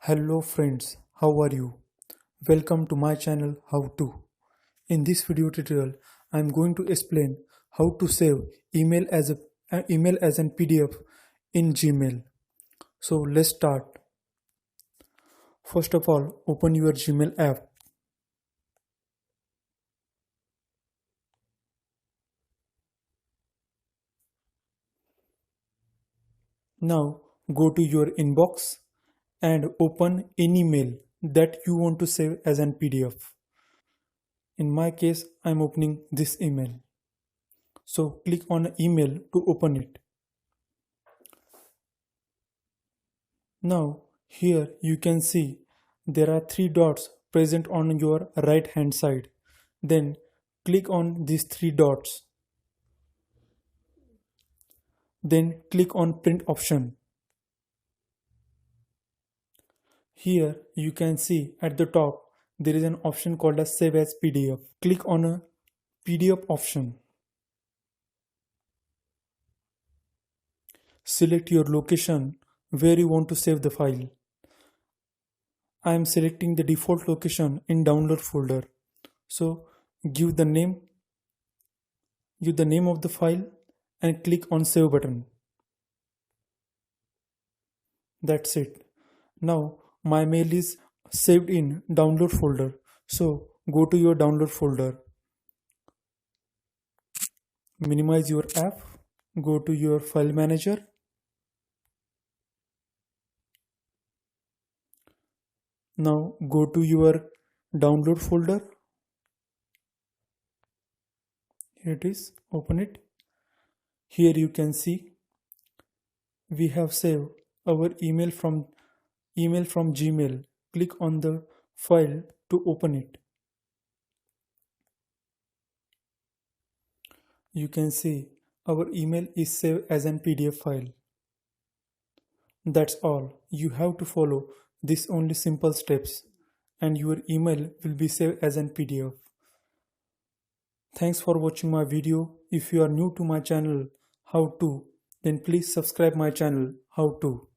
Hello friends, how are you? Welcome to my channel How To. In this video tutorial, I am going to explain how to save email as an PDF in Gmail. So let's start. First of all, open your Gmail app. Now go to your inbox and open any mail that you want to save as an PDF. In my case, I am opening this email. So click on email to open it. Now here you can see there are three dots present on your right hand side. Then click on these three dots. Then click on print option. Here you can see at the top there is an option called as save as PDF. Click on a PDF option. Select your location where you want to save the file. I am selecting the default location in download folder. So give the name of the file and click on save button. That's it. Now my mail is saved in download folder. So go to your download folder. Minimize your app. Go to your file manager. Now go to your download folder. Here it is. Open it. Here you can see we have saved our email from Gmail. Click on the file to open it. You can see our email is saved as an PDF file. That's all. You have to follow these only simple steps and your email will be saved as an PDF. Thanks for watching my video. If you are new to my channel How To, then please subscribe my channel How To.